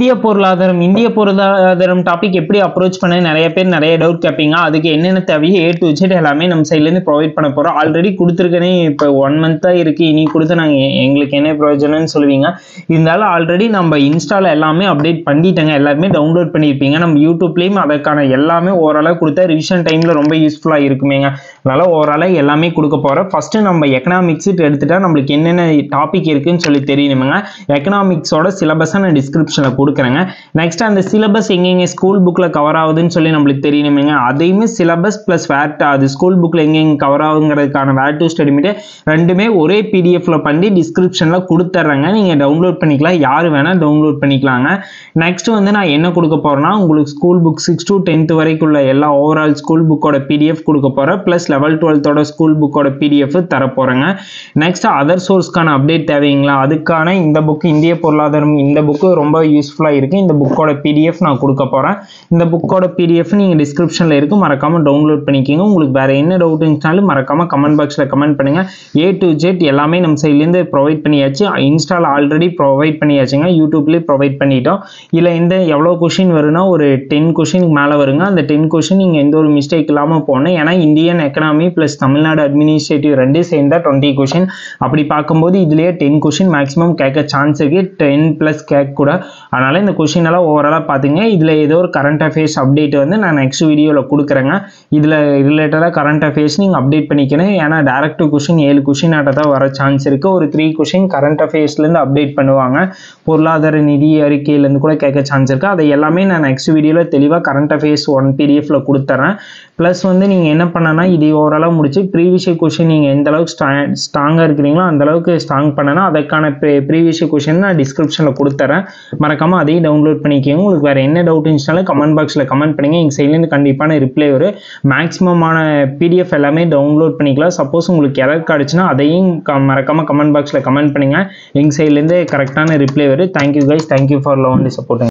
இந்திய பொருளாதாரம் டாபிக் எப்படி அப்ரோச் பண்ண நிறைய பேர் நிறைய டவுட் கேட்பீங்க. அதுக்கு என்னென்ன தேவையோ A to Z எல்லாமே நம்ம சைட்லேருந்து ப்ரொவைட் பண்ண போகிறோம். ஆல்ரெடி கொடுத்துருக்கேனே, இப்போ 1 month தான் இருக்குது, இனி கொடுத்து நாங்கள் எங்களுக்கு என்ன பிரயோஜனம்னு சொல்லுவீங்க. இருந்தாலும் ஆல்ரெடி நம்ம இன்ஸ்டாவில் எல்லாமே அப்டேட் பண்ணிட்டேங்க, எல்லாருமே டவுன்லோட் பண்ணியிருப்பீங்க. நம்ம யூடியூப்லேயும் அதற்கான எல்லாமே ஓரளவு கொடுத்தா ரிவிஷன் டைமில் ரொம்ப யூஸ்ஃபுல்லாக இருக்குமேங்க. அதனால் ஓரளவு எல்லாமே கொடுக்க போகிறோம். ஃபஸ்ட்டு நம்ம எக்கனாமிக்ஸ் எடுத்துட்டா நம்மளுக்கு என்னென்ன டாபிக் இருக்குன்னு சொல்லி தெரியணுமுங்க. எக்கனாமிக்ஸோட சிலபஸை நான் டிஸ்கிரிப்ஷனில் கொடுக்குறேங்க. நெக்ஸ்ட் அந்த சிலபஸ் எங்கெங்க ஸ்கூல் புக்கில் கவர் ஆகுதுன்னு சொல்லி நம்மளுக்கு தெரியணுமேங்க. அதையுமே சிலபஸ் ப்ளஸ் அது ஸ்கூல் புக்கில் எங்கெங்க கவர் ஆகுங்கிறதுக்கான வேர் டு ஸ்டடி மீட் ரெண்டுமே ஒரே பிடிஎஃப்ல பண்ணி டிஸ்கிரிப்ஷனில் கொடுத்துட்றேங்க. நீங்கள் டவுன்லோட் பண்ணிக்கலாம், யார் வேணால் டவுன்லோட் பண்ணிக்கலாங்க. நெக்ஸ்ட் வந்து நான் என்ன கொடுக்க போகிறேன்னா, உங்களுக்கு ஸ்கூல் புக் 6 to 10th வரைக்குள்ள எல்லா ஓவரால் ஸ்கூல் புக்கோட பிடிஎஃப் கொடுக்க போகிறேன். ப்ளஸ் 11th 12th ஸ்கூல் புக்கோட பிடிஎஃப் தரப்போகிறேங்க. நெக்ஸ்ட் அதர் சோர்ஸ்க்கான அப்டேட் தேவைங்களா, அதுக்கான இந்த புக் இந்திய பொருளாதாரம், இந்த புக்கு ரொம்ப யூஸ்ஃபுல்லாக இருக்குது. இந்த புக்கோட பிடிஎஃப் நான் கொடுக்க போகிறேன். இந்த புக்கோட பிடிஎஃப் நீங்கள் டிஸ்கிரிப்ஷனில் இருக்குது, மறக்காமல் டவுன்லோட் பண்ணிக்கோங்க. உங்களுக்கு வேறு என்ன டவுட் இருந்துச்சாலும் மறக்காமல் கமெண்ட் பாக்ஸில் கமெண்ட் பண்ணுங்கள். A to Z எல்லாமே நம்ம சைட்லேருந்து ப்ரொவைட் பண்ணியாச்சு. இன்ஸ்டால் ஆல்ரெடி ப்ரொவைட் பண்ணியாச்சுங்க, யூடியூப்லேயே ப்ரொவைட் பண்ணிட்டோம். இதில் இந்த எவ்வளோ கொஷின் வரும்னா ஒரு 10 கொஷினுக்கு மேலே வருங்க. அந்த 10 கொஷின் நீங்கள் எந்த ஒரு மிஸ்டேக் இல்லாமல் போகணும். ஏன்னா Indian economy plus Tamil Nadu administrative ரெண்டு சேர்ந்தா 20 கொஷின். அப்படி பார்க்கும்போது இதுலேயே 10 கொஷின் மேக்ஸிமம் கேட்க சான்ஸ் இருக்குது, 10+ கேட்க கூட. அதனால் இந்த கொஷின் எல்லாம் ஓவராலாக பார்த்துங்க. இதில் ஏதோ ஒரு கரண்ட் அஃபேர்ஸ் அப்டேட் வந்து நான் நெக்ஸ்ட் வீடியோவில் கொடுக்குறேங்க. இதில் ரிலேட்டடாக கரண்ட் அஃபேர்ஸ் நீங்கள் அப்டேட் பண்ணிக்கணும். ஏன்னா டேரக்ட் கொஷின் 7 கொஷின் ஆட்ட தான் வர சான்ஸ் இருக்குது. ஒரு 3 கொஷின் கரண்ட் அஃபேர்ஸ்லேருந்து அப்டேட் பண்ணுவாங்க. பொருளாதார நிதி அறிக்கையிலேருந்து கூட கேட்க சான்ஸ் இருக்குது. அதை எல்லாமே நான் நெக்ஸ்ட் வீடியோவில் தெளிவாக கரண்ட் அஃபேர்ஸ் 1 PDF கொடுத்துட்றேன். ப்ளஸ் வந்து நீங்கள் என்ன பண்ணனா, இது ஓரளவு முடிச்சு ப்ரீவியஸ் கொஷின் நீங்கள் எந்த அளவுக்கு ஸ்ட்ராங்காக இருக்கிறீங்களோ அந்த அளவுக்கு ஸ்ட்ராங் பண்ணனா அதற்கான ப்ரீவியஸ் கொஷின் நான் டிஸ்கிரிப்ஷனில் கொடுத்துறேன். மறக்காமல் அதையும் டவுன்லோட் பண்ணிக்கோங்க. உங்களுக்கு வேறு என்ன டவுட் இருந்துச்சுனாலும் கமெண்ட் பாக்ஸில் கமெண்ட் பண்ணுங்க. எங்கள் சைட்லேருந்து கண்டிப்பான ரிப்ளை வரும். மேக்ஸிமமான பிடிஎஃப் எல்லாமே டவுன்லோட் பண்ணிக்கலாம். சப்போஸ் உங்களுக்கு எரர் காட்டுச்சுன்னா அதையும் மறக்காமல் கமெண்ட் பாக்ஸில் கமெண்ட் பண்ணுங்கள். எங்கள் சைட்லேருந்து கரெக்டான ரிப்ளை வரும். Thank you guys, thank you for love and support.